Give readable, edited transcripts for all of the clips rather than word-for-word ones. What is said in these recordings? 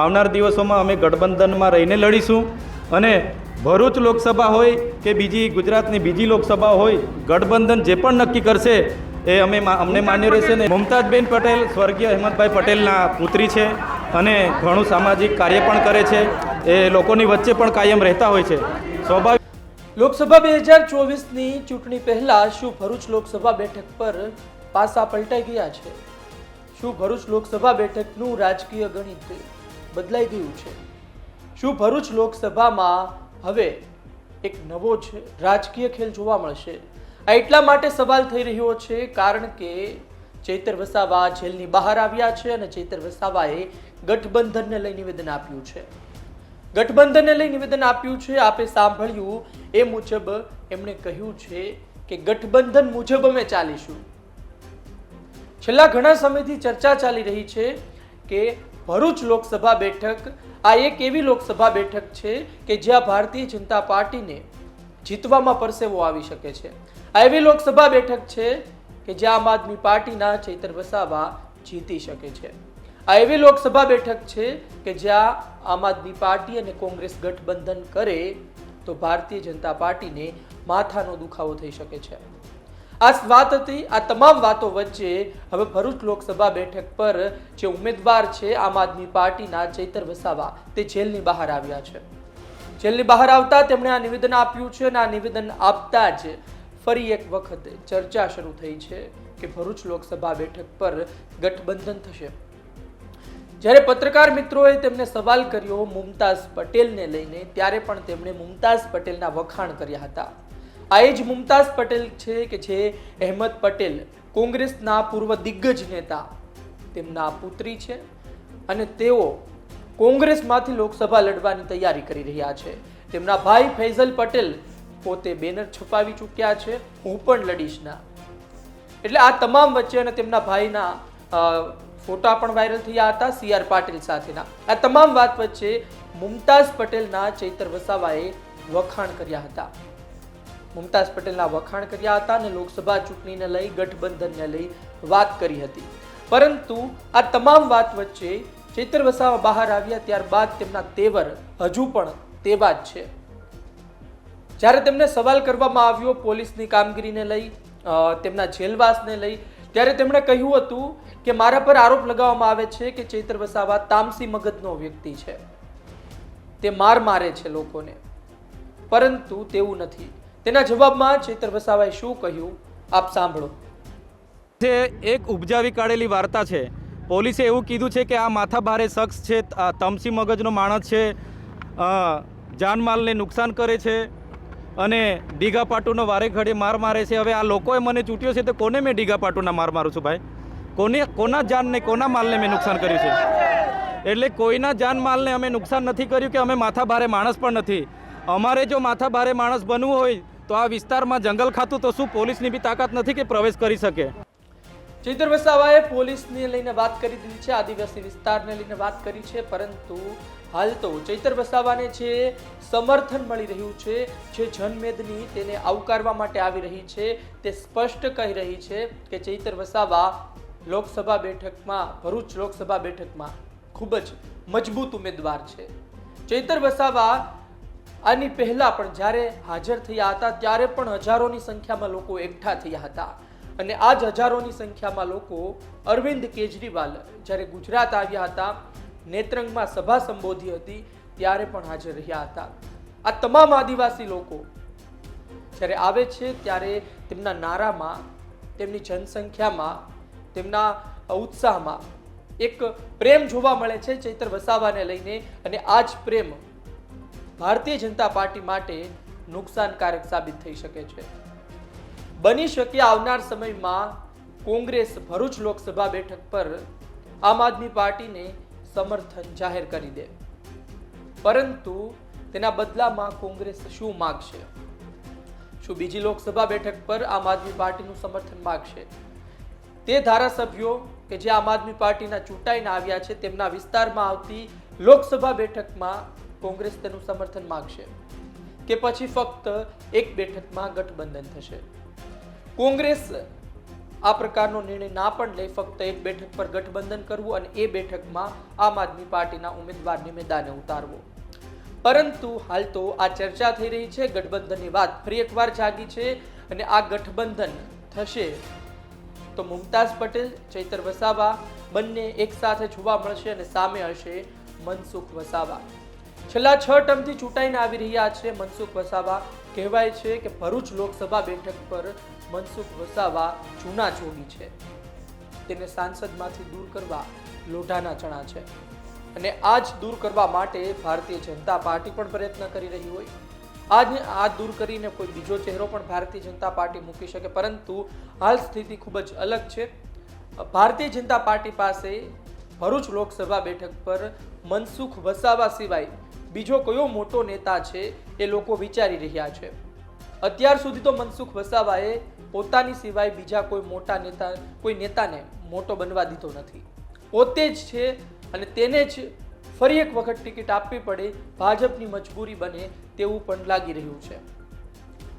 આવનાર દિવસોમાં અમે ગઠબંધનમાં રહીને લડીશું અને ભરૂચ લોકસભા હોય કે બીજી ગુજરાતની બીજી લોકસભા હોય, ગઠબંધન જે પણ નક્કી કરશે એ અમને માન્ય રહેશે ને. મુમતાઝબેન પટેલ સ્વર્ગીય અહેમદભાઈ પટેલના પુત્રી છે અને ઘણું સામાજિક કાર્ય પણ કરે છે. એ લોકોની વચ્ચે પણ કાયમ રહેતા હોય છે. સ્વાભાવિક લોકસભા 2024ની ચૂંટણી પહેલા શું ભરૂચ લોકસભા બેઠક પર પાસા પલટાઈ ગયા છે? શું ભરૂચ લોકસભા બેઠકનું રાજકીય ગણિત બદલાઈ ગયું છે? શું ભરૂચ લોકસભામાં હવે એક નવો રાજકીય ખેલ જોવા મળશે? આ એટલા માટે સવાલ થઈ રહ્યો છે કારણ કે ચૈતર વસાવા જેલની બહાર આવ્યા છે અને ચૈતર વસાવાએ ગઠબંધનને લઈ નિવેદન આપ્યું છે. ગઠબંધનને લઈ નિવેદન આપ્યું છે. આપે સાંભળ્યું એ મુજબ એમણે કહ્યું છે કે ગઠબંધન મુજબ અમે ચાલીશું. છેલ્લા ઘણા સમયથી ચર્ચા ચાલી રહી છે કે ભરૂચ લોકસભા બેઠક આ એક એવી લોકસભા બેઠક છે કે જ્યાં ભારતીય જનતા પાર્ટીને જીતવામાં પરસેવો આવી શકે છે. આ એવી લોકસભા બેઠક છે કે જ્યાં આમ આદમી પાર્ટીના ચૈતર વસાવા જીતી શકે છે. આ એવી લોકસભા બેઠક છે કે જ્યાં આમ આદમી પાર્ટી અને કોંગ્રેસ ગઠબંધન કરે તો ભારતીય જનતા પાર્ટીને માથાનો દુખાવો થઈ શકે છે. આ વાત હતી. આ તમામ વાતો વચ્ચે હવે ભરૂચ લોકસભા બેઠક પર જે ઉમેદવાર છે આમ આદમી પાર્ટીના ચૈતર વસાવા તે જેલની બહાર આવ્યા છે. જેલની બહાર આવતા તેમણે આ નિવેદન આપ્યું છે અને આ નિવેદન આપતા જ ફરી એક વખત ચર્ચા શરૂ થઈ છે કે ભરૂચ લોકસભા બેઠક પર ગઠબંધન થશે. જ્યારે પત્રકાર મિત્રોએ તેમને સવાલ કર્યો મુમતાઝ પટેલને લઈને, ત્યારે પણ તેમણે મુમતાઝ પટેલના વખાણ કર્યા હતા. આ એ જ મુમતાઝ પટેલ છે કે જે અહેમદ પટેલ કોંગ્રેસના પૂર્વ દિગ્ગજ નેતા તેમના પુત્રી છે અને તેઓ કોંગ્રેસમાંથી લોકસભા લડવાની તૈયારી કરી રહ્યા છે. તેમના ભાઈ ફૈઝલ પટેલ પોતે બેનર છપાવી ચૂક્યા છે, હું પણ લડીશ ના. એટલે આ તમામ વચ્ચે અને તેમના ભાઈના ફોટા પણ વાયરલ થયા હતા CR પાટીલ સાથેના. આ તમામ વાત વચ્ચે મુમતાઝ પટેલના ચૈતર વસાવાએ વખાણ કર્યા હતા. મુમતાઝ પટેલના વખાણ કર્યા હતા અને લોકસભા ચૂંટણીને લઈ, ગઠબંધનને લઈ વાત કરી હતી. પરંતુ આ તમામ વાત વચ્ચે ચૈતર વસાવા બહાર આવ્યા ત્યારબાદ તેમના તેવર હજુ પણ તેવા જ છે. જ્યારે તેમને સવાલ કરવામાં આવ્યો પોલીસની કામગીરીને લઈ, તેમના જેલવાસને લઈ, ત્યારે તેમણે કહ્યું હતું કે મારા પર આરોપ લગાવવામાં આવે છે કે ચૈતર વસાવા તામસી મગજનો વ્યક્તિ છે, તે મારે છે લોકોને, પરંતુ તેવું નથી. તેના જવાબમાં ચૈતર વસાવાએ શું કહ્યું આપ સાંભળો. જે એક ઉપજાવી કાઢેલી વાર્તા છે. પોલીસે એવું કીધું છે કે આ માથાભારે શખ્સ છે, તમસી મગજનો માણસ છે, જાનમાલને નુકસાન કરે છે અને ડીગા પાટુનો વારે ઘડે મારે છે. હવે આ લોકોએ મને ચૂંટ્યો છે તો કોને મેં ડીગા પાટુના મારું છું ભાઈ? કોના જાનને, કોના માલને મેં નુકસાન કર્યું છે? એટલે કોઈના જાન માલને અમે નુકસાન નથી કર્યું કે અમે માથાભારે માણસ પણ નથી. અમારે જો માથાભારે માણસ બનવું હોય તો આ વિસ્તારમાં જંગલ ખાતું તો શું પોલીસની બી તાકાત નથી કે પ્રવેશ કરી શકે? ચૈતર વસાવાએ પોલીસને લઈને વાત કરી દીધી છે, આદિવાસી વિસ્તારને લઈને વાત કરી છે, પરંતુ હાલ તો ચૈતર વસાવાને જે સમર્થન મળી રહ્યું છે, જે જનમેદની તેને આવકારવા માટે આવી રહી છે, તે સ્પષ્ટ કહી રહી છે કે ચૈતર વસાવા લોકસભા બેઠકમાં, ભરૂચ લોકસભા બેઠકમાં ખૂબ જ મજબૂત ઉમેદવાર છે. ચૈતર વસાવા આની પહેલા પણ જ્યારે હાજર થયા હતા ત્યારે પણ હજારોની સંખ્યામાં લોકો એકઠા થયા હતા અને આ જ હજારોની સંખ્યામાં લોકો અરવિંદ કેજરીવાલ જ્યારે ગુજરાત આવ્યા હતા, નેત્રંગમાં સભા સંબોધી હતી, ત્યારે પણ હાજર રહ્યા હતા. આ તમામ આદિવાસી લોકો જ્યારે આવે છે ત્યારે તેમના નારામાં, તેમની જનસંખ્યામાં, તેમના ઉત્સાહમાં એક પ્રેમ જોવા મળે છે ચૈતર વસાવાને લઈને અને આ જ પ્રેમ ભારતીય જનતા પાર્ટી માટે નુકસાનકારક સાબિત થઈ શકે છે. બની શકે આવનાર સમયમાં કોંગ્રેસ ભરૂચ લોકસભા બેઠક પર આમ આદમી પાર્ટીને સમર્થન જાહેર કરી દે, પરંતુ તેના બદલામાં કોંગ્રેસ શું માગશે? શું બીજી લોકસભા બેઠક પર આમ આદમી પાર્ટીનું સમર્થન માગશે? તે ધારાસભ્યો કે જે આમ આદમી પાર્ટીના ચૂંટાઈને આવ્યા છે તેમના વિસ્તારમાં આવતી લોકસભા બેઠકમાં કોંગ્રેસ તેનું સમર્થન માગશે કે પછી ફક્ત એક બેઠકમાં ગઠબંધન થશે? કોંગ્રેસ આ પ્રકારનો નિર્ણય ના પણ લે, ફક્ત એક બેઠક પર ગઠબંધન કરવું અને એ બેઠકમાં આમ આદમી પાર્ટીના ઉમેદવારને મેદાને ઉતારવો. પરંતુ હાલ તો આ ચર્ચા થઈ રહી છે, ગઠબંધનની વાત ફરી એકવાર જાગી છે અને આ ગઠબંધન થશે તો મુમતાઝ પટેલ, ચૈતર વસાવા બંને એક સાથે જોવા મળશે અને સામે હશે મનસુખ વસાવા. છેલ્લા 6 ટર્મથી ચૂંટાઈને આવી રહ્યા છે મનસુખ વસાવા. કહેવાય છે કે ભરૂચ લોકસભા બેઠક પર મનસુખ વસાવા જૂના જોગી છે. તેને સાંસદમાંથી દૂર કરવા લોઢાના ચણા છે અને આ જ દૂર કરવા માટે ભારતીય જનતા પાર્ટી પણ પ્રયત્ન કરી રહી હોય. આ દૂર કરીને કોઈ બીજો ચહેરો પણ ભારતીય જનતા પાર્ટી મૂકી શકે, પરંતુ હાલ સ્થિતિ ખૂબ જ અલગ છે. ભારતીય જનતા પાર્ટી પાસે ભરૂચ લોકસભા બેઠક પર મનસુખ વસાવા સિવાય બીજો કયો મોટો નેતા છે એ લોકો વિચારી રહ્યા છે. અત્યાર સુધી તો મનસુખ વસાવાએ પોતાની સિવાય બીજા કોઈ નેતાને મોટો બનવા દીધો નથી. પોતે જ છે અને તેને જ ફરી એક વખત ટિકિટ આપવી પડે, ભાજપની મજબૂરી બને તેવું પણ લાગી રહ્યું છે.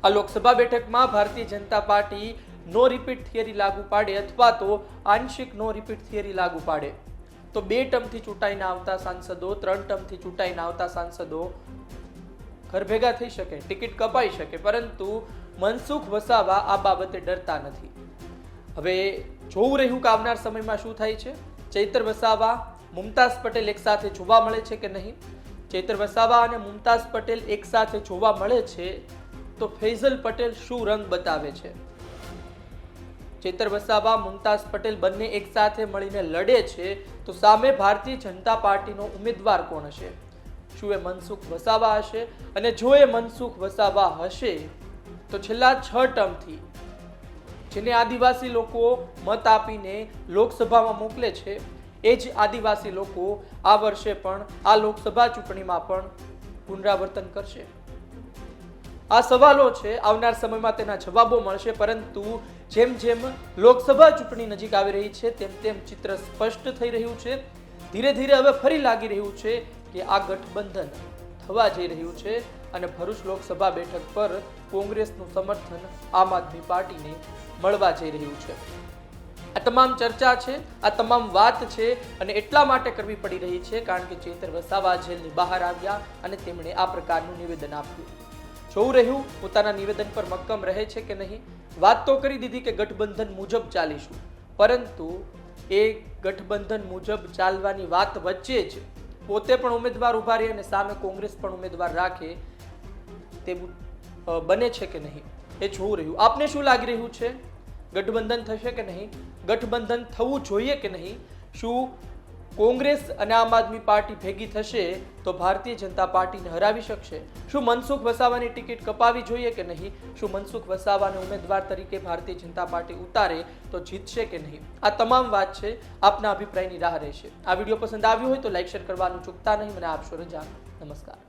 આ લોકસભા બેઠકમાં ભારતીય જનતા પાર્ટી નો રિપીટ થિયરી લાગુ પાડે અથવા તો આંશિક નો રિપીટ થિયરી લાગુ પાડે તો 2 ટર્મથી ચૂંટાઈને આવતા સાંસદો, 3 ટર્મથી ચૂંટાઈને આવતા સાંસદો ઘર ભેગા થઈ શકે, ટિકિટ કપાઈ શકે, પરંતુ મનસુખ વસાવા આ બાબતે ડરતા નથી. હવે જોવું રહ્યું કે આવનાર સમયમાં શું થાય છે. ચૈતર વસાવા, મુમતાઝ પટેલ એક સાથે જોવા મળે છે કે નહીં. ચૈતર વસાવા અને મુમતાઝ પટેલ એક સાથે જોવા મળે છે તો ફૈઝલ પટેલ શું રંગ બતાવે છે. ચૈતર વસાવા, મુમતાઝ પટેલ બંને એક સાથે મળીને લડે છે તો સામે ભારતીય જનતા પાર્ટીનો ઉમેદવાર કોણ હશે? શું એ મનસુખ વસાવા હશે? અને જો એ મનસુખ વસાવા હશે તો છેલ્લા 6 ટર્મથી જેને આદિવાસી લોકો મત આપીને લોકસભામાં મોકલે છે એ જ આદિવાસી લોકો આ વર્ષે પણ આ લોકસભા ચૂંટણીમાં પણ પુનરાવર્તન કરશે. આ સવાલો છે, આવનાર સમયમાં તેના જવાબો મળશે, પરંતુ જેમ જેમ લોકસભા ચૂંટણી નજીક આવી રહી છે તેમ તેમ ચિત્ર સ્પષ્ટ થઈ રહ્યું છે. ધીરે ધીરે હવે ફરી લાગી રહ્યું છે કે આ ગઠબંધન થવા જઈ રહ્યું છે અને ભરૂચ લોકસભા બેઠક પર કોંગ્રેસનું સમર્થન આમ આદમી પાર્ટીને મળવા જઈ રહ્યું છે. આ તમામ ચર્ચા છે, આ તમામ વાત છે અને એટલા માટે કરવી પડી રહી છે કારણ કે ચૈતર વસાવા જેલની બહાર આવ્યા અને તેમણે આ પ્રકારનું નિવેદન આપ્યું. જોવું રહ્યું પોતાના નિવેદન પર મક્કમ રહે છે કે નહીં. વાત તો કરી દીધી કે ગઠબંધન મુજબ ચાલીશું, પરંતુ એ ગઠબંધન મુજબ ચાલવાની વાત વચ્ચે જ પોતે પણ ઉમેદવાર ઉભા રહે અને સામે કોંગ્રેસ પણ ઉમેદવાર રાખે તેવું બને છે કે નહીં એ જોવું રહ્યું. આપને શું લાગી રહ્યું છે? ગઠબંધન થશે કે નહીં? ગઠબંધન થવું જોઈએ કે નહીં? શું કોંગ્રેસ અને આમ આદમી પાર્ટી ભેગી થશે તો ભારતીય જનતા પાર્ટીને હરાવી શકશે? શું મનસુખ વસાવાની ટિકિટ કપાવી જોઈએ કે નહીં? શું મનસુખ વસાવાને ઉમેદવાર તરીકે ભારતીય જનતા પાર્ટી ઉતારે તો જીતશે કે નહીં? આ તમામ વાત છે, આપના અભિપ્રાયની રાહ રહેશે. આ વિડીયો પસંદ આવ્યો હોય તો લાઈક શેર કરવાનું ચૂકતા નહીં. મને આપશો રજા. નમસ્કાર.